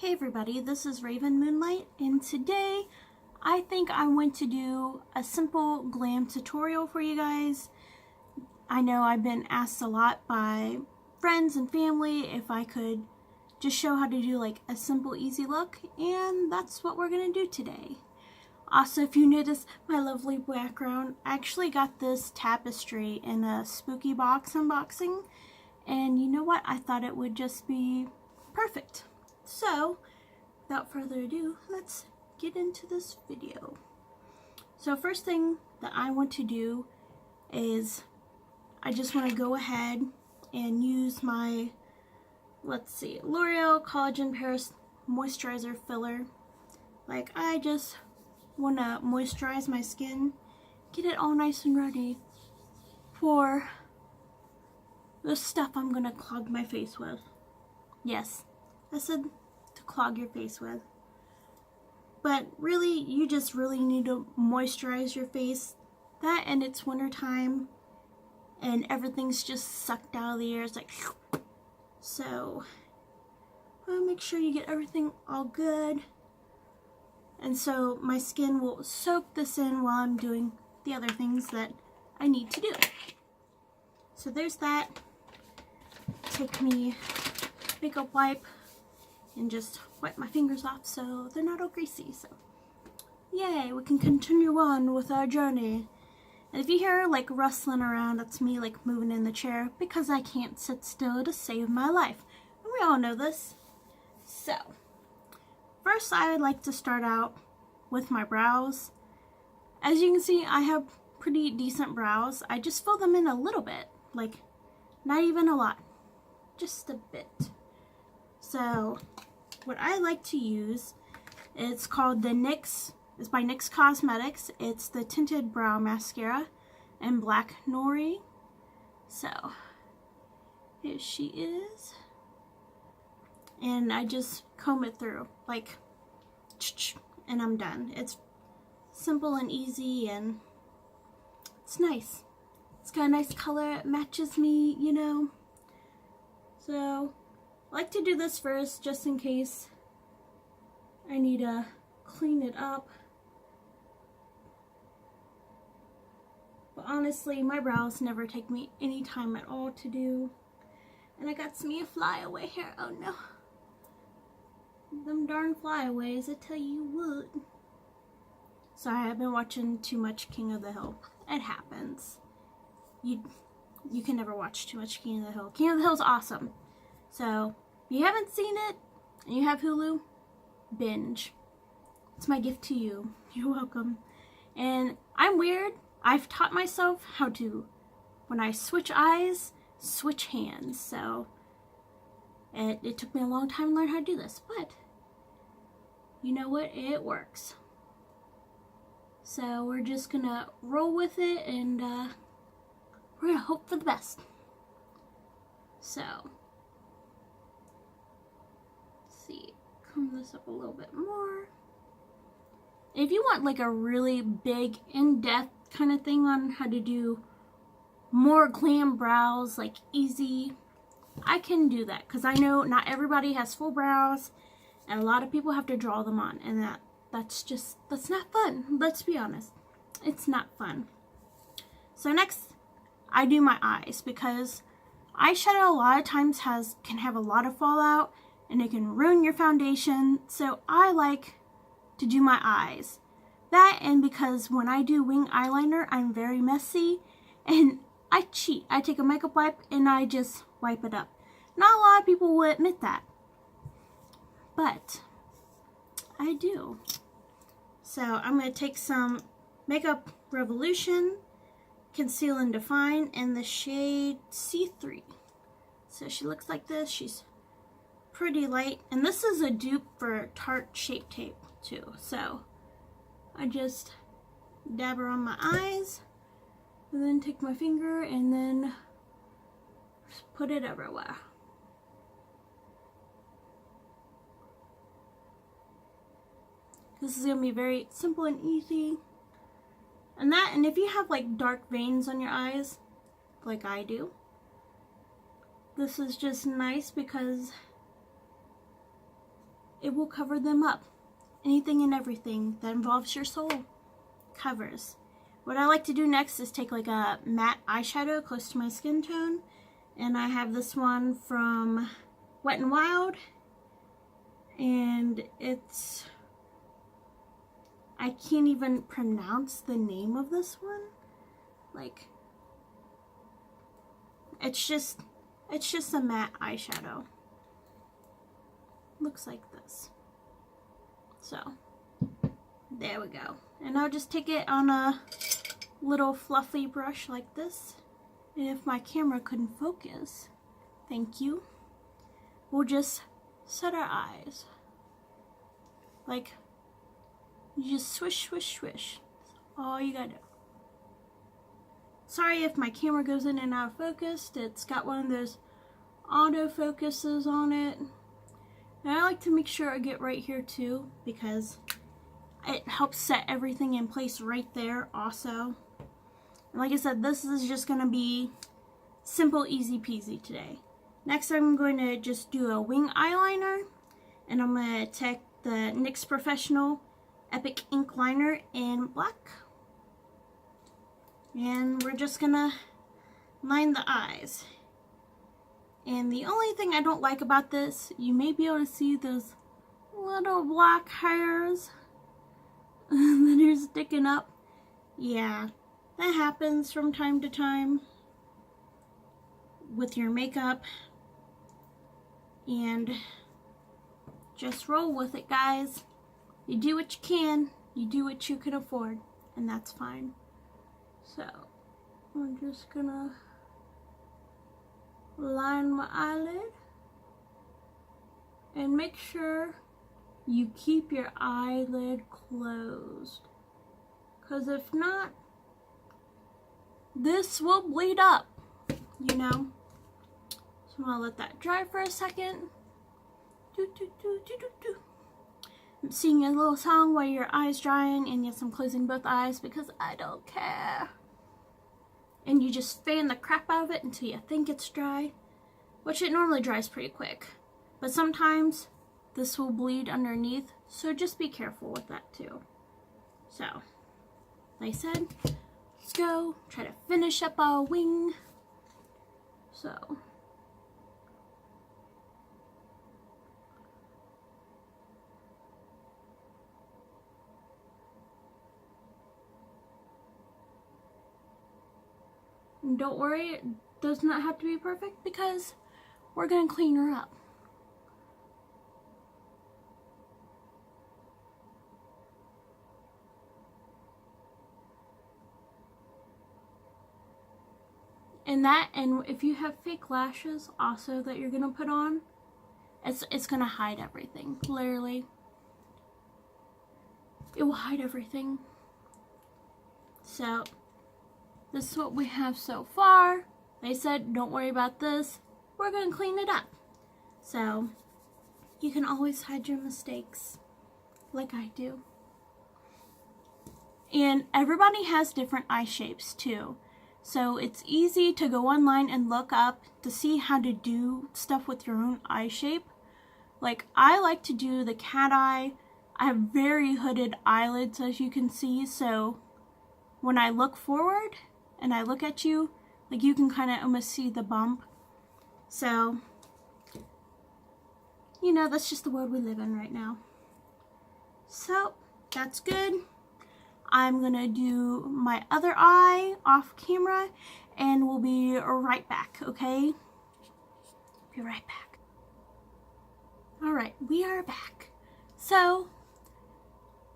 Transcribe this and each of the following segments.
Hey everybody, this is Raven Moonlight, and today I think I want to do a simple glam tutorial for you guys. I know I've been asked a lot by friends and family if I could just show how to do like a simple easy look, and that's what we're going to do today. Also, if you notice my lovely background, I actually got this tapestry in a spooky box unboxing, and you know what? I thought it would just be perfect. So, without further ado, let's get into this video. So first thing that I want to do is I just want to go ahead and use my, L'Oreal Collagen Paris Moisturizer Filler. Like, I just want to moisturize my skin, get it all nice and ready for the stuff I'm going to clog my face with. Yes, I said to clog your face with. But really, you just really need to moisturize your face. That, and it's winter time and everything's just sucked out of the air. It's like, so make sure you get everything all good. And so my skin will soak this in while I'm doing the other things that I need to do. So there's that. Take me makeup wipe and just wipe my fingers off so they're not all greasy. So yay, we can continue on with our journey. And if you hear like rustling around, that's me like moving in the chair because I can't sit still to save my life. And we all know this. So first, I would like to start out with my brows. As you can see, I have pretty decent brows. I just fill them in a little bit, like not even a lot, just a bit. So what I like to use, it's called the NYX, it's by NYX Cosmetics. It's the Tinted Brow Mascara in Black Nori. So here she is. And I just comb it through, like, and I'm done. It's simple and easy, and it's nice. It's got a nice color, it matches me, you know. So I like to do this first just in case I need to clean it up. But honestly, my brows never take me any time at all to do. And I got me a flyaway hair. Oh no. Them darn flyaways, I tell you what. Sorry, I've been watching too much King of the Hill. It happens. You can never watch too much King of the Hill. King of the Hill's awesome. So, if you haven't seen it, and you have Hulu, binge. It's my gift to you. You're welcome. And I'm weird. I've taught myself how to, when I switch eyes, switch hands. So, it took me a long time to learn how to do this. But, you know what? It works. So, we're just going to roll with it, and we're going to hope for the best. So, comb this up a little bit more. If you want like a really big in-depth kind of thing on how to do more glam brows, like easy, I can do that because I know not everybody has full brows and a lot of people have to draw them on, and that's not fun. Let's be honest, it's not fun. So next I do my eyes, because eyeshadow a lot of times can have a lot of fallout and it can ruin your foundation. So I like to do my eyes. That, and because when I do wing eyeliner, I'm very messy and I cheat. I take a makeup wipe and I just wipe it up. Not a lot of people will admit that, but I do. So I'm going to take some Makeup Revolution Conceal and Define in the shade C3. So she looks like this. She's pretty light, and this is a dupe for Tarte Shape Tape too. So I just dab her on my eyes and then take my finger and then just put it everywhere. This is gonna be very simple and easy. And if you have like dark veins on your eyes like I do, this is just nice because it will cover them up. Anything and everything that involves your soul covers. What I like to do next is take like a matte eyeshadow close to my skin tone. And I have this one from Wet n Wild. And it's... I can't even pronounce the name of this one. Like... It's just a matte eyeshadow. Looks like this. So, there we go. And I'll just take it on a little fluffy brush like this. And if my camera couldn't focus, thank you, we'll just set our eyes. Like, you just swish, swish, swish. That's all you gotta do. Sorry if my camera goes in and out of focus. It's got one of those auto focuses on it. And I like to make sure I get right here too, because it helps set everything in place right there also. And like I said, this is just going to be simple, easy peasy today. Next I'm going to just do a wing eyeliner. And I'm going to take the NYX Professional Epic Ink Liner in black. And we're just going to line the eyes. And the only thing I don't like about this, you may be able to see those little black hairs that are sticking up. Yeah, that happens from time to time with your makeup. And just roll with it, guys. You do what you can, you do what you can afford, and that's fine. So, I'm just gonna line my eyelid and make sure you keep your eyelid closed, because if not, this will bleed up, you know. So I'm gonna let that dry for a second. I'm singing a little song while your eyes drying, and yes, I'm closing both eyes because I don't care. And you just fan the crap out of it until you think it's dry, which it normally dries pretty quick. But sometimes this will bleed underneath, so just be careful with that too. So, like I said, let's go try to finish up our wing. So, and don't worry, it does not have to be perfect because we're going to clean her up. And if you have fake lashes also that you're going to put on, it's going to hide everything, literally. It will hide everything. So, this is what we have so far. They said, don't worry about this. We're going to clean it up. So, you can always hide your mistakes, like I do. And everybody has different eye shapes too. So, it's easy to go online and look up to see how to do stuff with your own eye shape. Like, I like to do the cat eye. I have very hooded eyelids, as you can see. So, when I look forward and I look at you, like, you can kind of almost see the bump. So, you know, that's just the world we live in right now. So, that's good. I'm going to do my other eye off camera, and we'll be right back, okay? Be right back. Alright, we are back. So,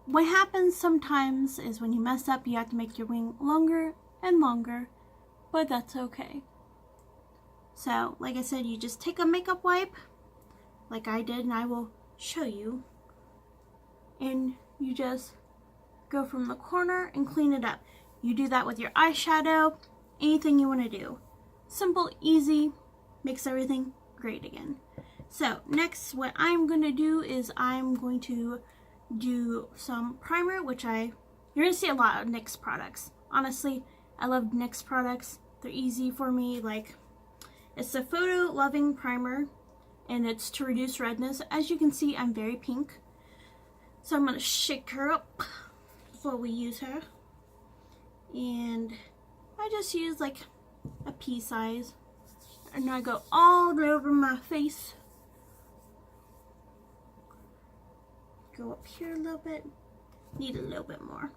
what happens sometimes is when you mess up, you have to make your wing longer and longer, but that's okay. So, like I said, you just take a makeup wipe, like I did, and I will show you, and you just go from the corner and clean it up. You do that with your eyeshadow, anything you want to do. Simple, easy, makes everything great again. So, next, what I'm going to do is I'm going to do some primer, which you're going to see a lot of NYX products. Honestly, I love NYX products. They're easy for me. Like, it's the Photo Loving Primer and it's to reduce redness. As you can see, I'm very pink. So I'm going to shake her up before we use her. And I just use like a pea size. And I go all over my face. Go up here a little bit. Need a little bit more.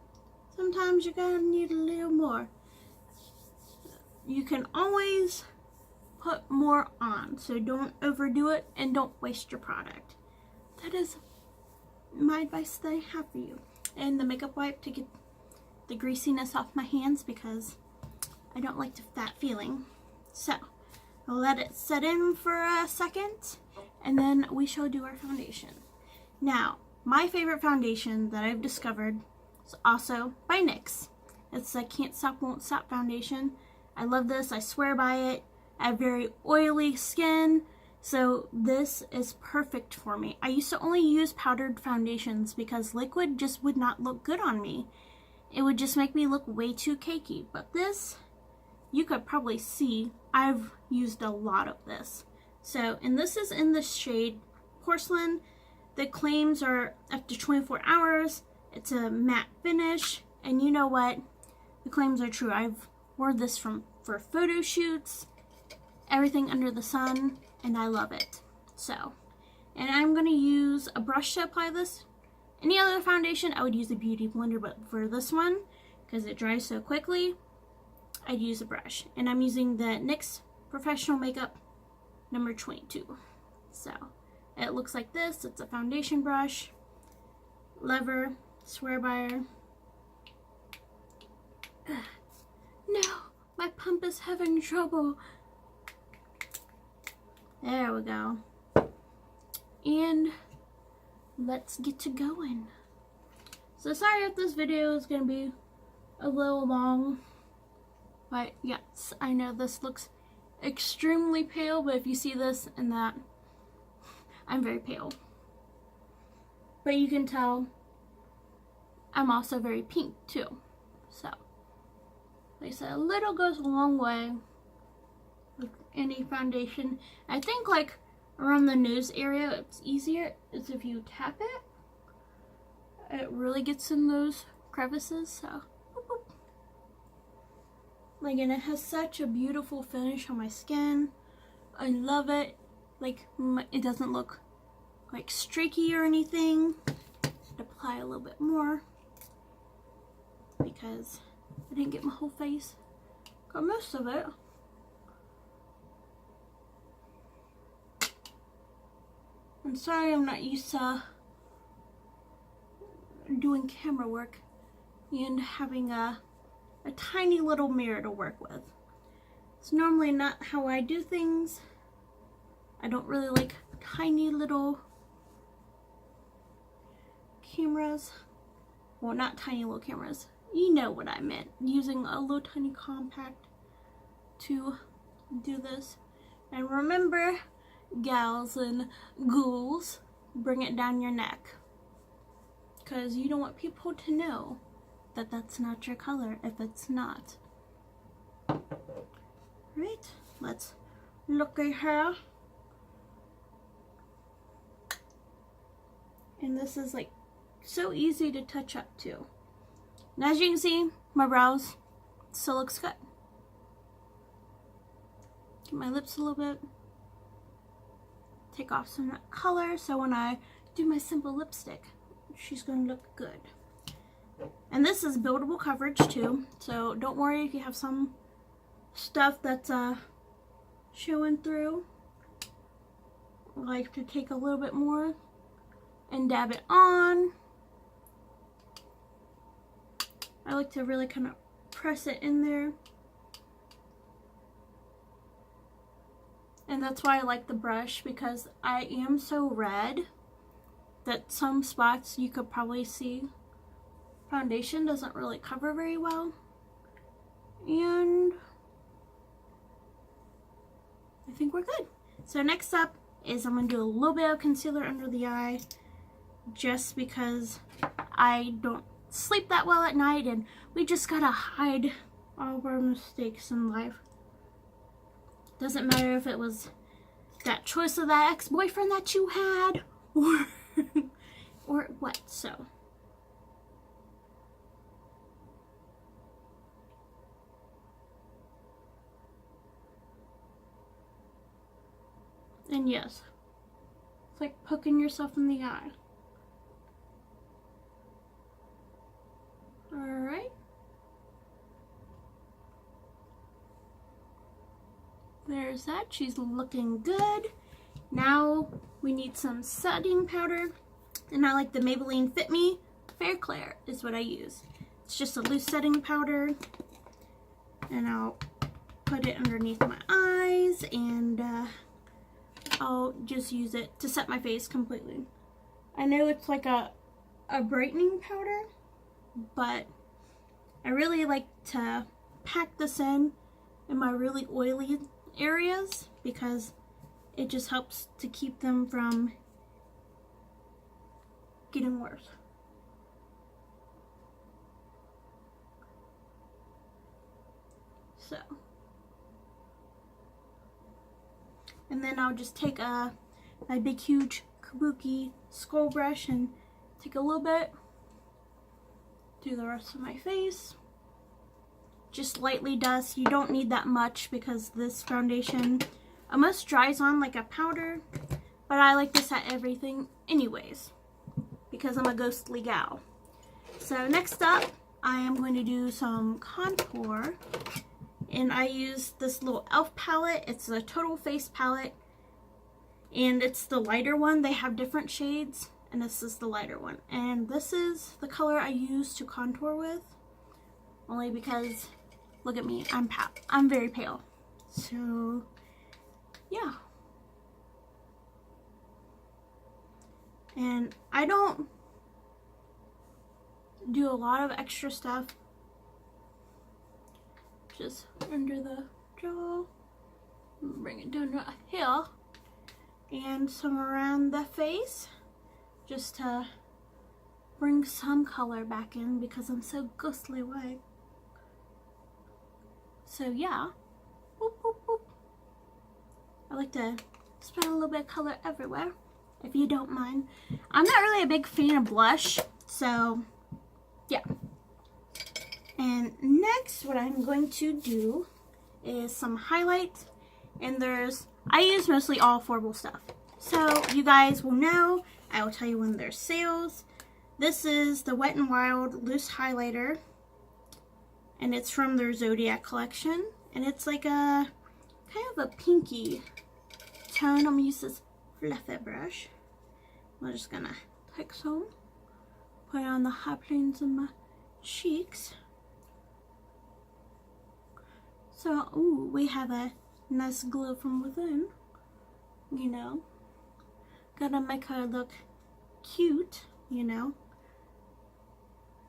Sometimes you're gonna need a little more. You can always put more on, so don't overdo it and don't waste your product. That is my advice that I have for you. And the makeup wipe to get the greasiness off my hands because I don't like that feeling. So I'll let it set in for a second and then we shall do our foundation. Now, my favorite foundation that I've discovered is also by NYX. It's the Can't Stop Won't Stop foundation. I love this. I swear by it. I have very oily skin, so this is perfect for me. I used to only use powdered foundations because liquid just would not look good on me. It would just make me look way too cakey. But this, you could probably see I've used a lot of this. So, and this is in the shade Porcelain. The claims are up to 24 hours. It's a matte finish. And you know what? The claims are true. I've worn this for photo shoots, everything under the sun, and I love it. So, and I'm going to use a brush to apply this. Any other foundation, I would use a beauty blender, but for this one, because it dries so quickly, I'd use a brush. And I'm using the NYX Professional Makeup number 22. So, it looks like this. It's a foundation brush, lever, swear by her. No, my pump is having trouble. There we go. And let's get to going. So sorry if this video is going to be a little long. But yes, I know this looks extremely pale, but if you see this and that, I'm very pale. But you can tell I'm also very pink too. So, like I said, a little goes a long way with any foundation. I think like around the nose area, it's easier is if you tap it. It really gets in those crevices. So, boop, boop. Like, and it has such a beautiful finish on my skin. I love it. Like, it doesn't look like streaky or anything. I'd apply a little bit more because I didn't get my whole face. Got most of it. I'm sorry I'm not used to doing camera work and having a tiny little mirror to work with. It's normally not how I do things. I don't really like tiny little cameras. Well, not tiny little cameras. You know what I meant. Using a little tiny compact to do this. And remember, gals and ghouls, bring it down your neck. Because you don't want people to know that that's not your color if it's not. Right? Let's look at her. And this is like so easy to touch up too. And as you can see, my brows still looks good. Get my lips a little bit. Take off some of that color so when I do my simple lipstick, she's going to look good. And this is buildable coverage too, so don't worry if you have some stuff that's showing through. I like to take a little bit more and dab it on. I like to really kind of press it in there. And that's why I like the brush, because I am so red that some spots you could probably see foundation doesn't really cover very well. And I think we're good. So next up is I'm going to do a little bit of concealer under the eye, just because I don't sleep that well at night and we just gotta hide all of our mistakes in life. Doesn't matter if it was that choice of that ex-boyfriend that you had, or what. So and yes, it's like poking yourself in the eye. Alright. There's that. She's looking good. Now we need some setting powder. And I like the Maybelline Fit Me Fair Clair is what I use. It's just a loose setting powder. And I'll put it underneath my eyes, and I'll just use it to set my face completely. I know it's like a brightening powder, but I really like to pack this in my really oily areas because it just helps to keep them from getting worse. So, and then I'll just take my big huge kabuki skull brush and take a little bit, do the rest of my face. Just lightly dust. You don't need that much because this foundation almost dries on like a powder, but I like to set everything anyways because I'm a ghostly gal. So next up, I am going to do some contour, and I use this little e.l.f. palette. It's a Total Face palette, and it's the lighter one. They have different shades, and this is the lighter one. And this is the color I use to contour with, only because, look at me, I'm very pale. So, yeah. And I don't do a lot of extra stuff. Just under the jaw, bring it down right here, and some around the face, just to bring some color back in because I'm so ghostly white. So yeah, boop, boop, boop. I like to spread a little bit of color everywhere, if you don't mind. I'm not really a big fan of blush, so yeah. And next, what I'm going to do is some highlights, and I use mostly all affordable stuff. So you guys will know, I will tell you when there's sales. This is the Wet n Wild Loose Highlighter, and it's from their Zodiac collection, and it's like a kind of a pinky tone. I'm gonna use this fluffy brush. I'm just gonna take some, put it on the high planes of my cheeks. So, ooh, we have a nice glow from within, you know. Gotta make her look cute, you know.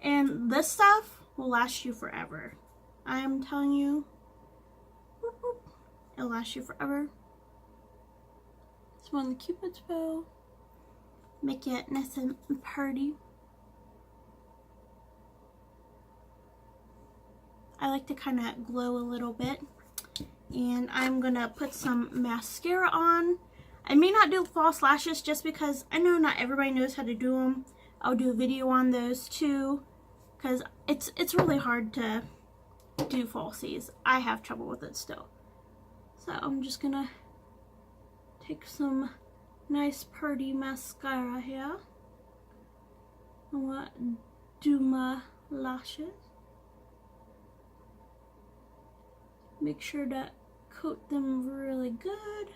And this stuff will last you forever. I am telling you, whoop, whoop, it'll last you forever. It's on the Cupid's bow. Make it nice and pretty. I like to kind of glow a little bit. And I'm going to put some mascara on. I may not do false lashes just because I know not everybody knows how to do them. I'll do a video on those too, because it's really hard to do falsies. I have trouble with it still. So I'm just going to take some nice pretty mascara here. I'm going to do my lashes. Make sure to coat them really good.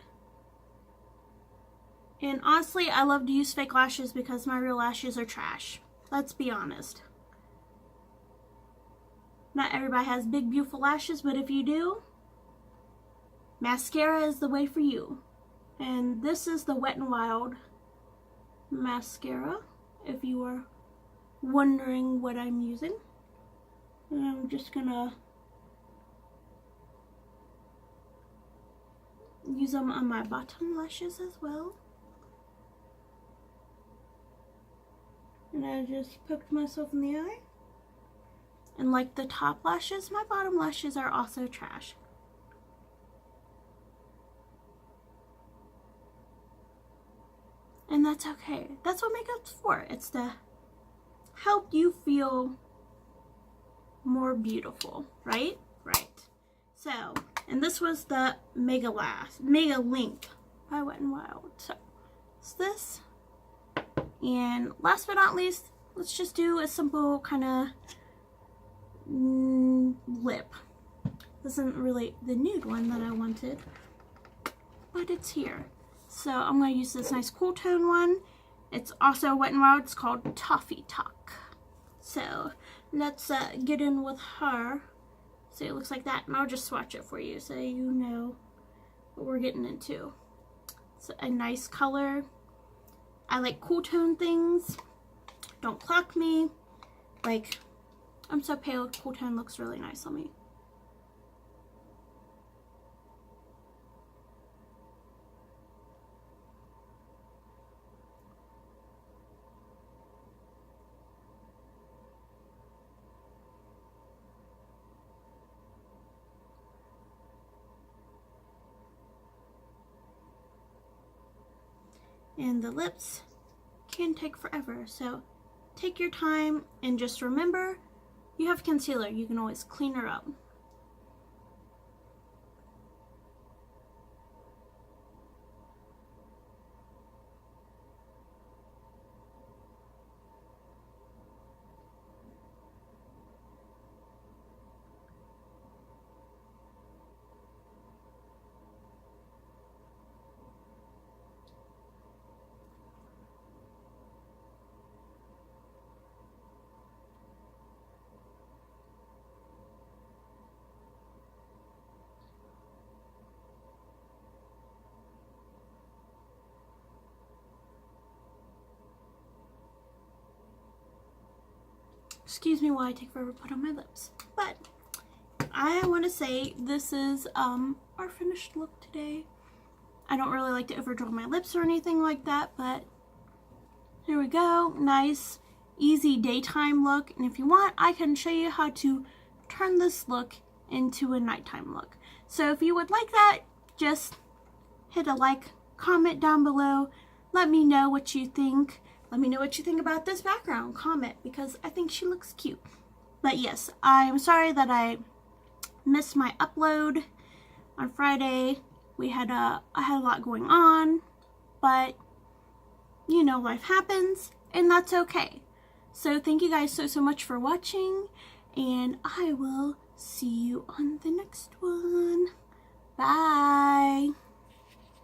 And honestly, I love to use fake lashes because my real lashes are trash. Let's be honest. Not everybody has big, beautiful lashes, but if you do, mascara is the way for you. And this is the Wet n Wild mascara, if you are wondering what I'm using. And I'm just gonna use them on my bottom lashes as well. And I just poked myself in the eye. And like the top lashes, my bottom lashes are also trash. that's okay. That's what makeup's for. It's to help you feel more beautiful, right? Right. So, and this was the Mega Link by Wet n Wild. So, it's this. And last but not least, let's just do a simple kind of lip. This isn't really the nude one that I wanted, but it's here. So I'm going to use this nice cool tone one. It's also Wet n Wild. It's called Toffee Talk. So let's get in with her. So it looks like that, and I'll just swatch it for you so you know what we're getting into. It's a nice color. I like cool tone things. Don't clock me. Like, I'm so pale, cool tone looks really nice on me. And the lips can take forever, so take your time and just remember, you have concealer, you can always clean her up. Excuse me while I take forever to put on my lips. But I want to say this is our finished look today. I don't really like to overdraw my lips or anything like that, but here we go. Nice, easy daytime look. And if you want, I can show you how to turn this look into a nighttime look. So if you would like that, just hit a like, comment down below. Let me know what you think. Let me know what you think about this background. Comment, because I think she looks cute. But yes, I'm sorry that I missed my upload on Friday. I had a lot going on, but you know, life happens, and that's okay. So thank you guys so much for watching, and I will see you on the next one. Bye.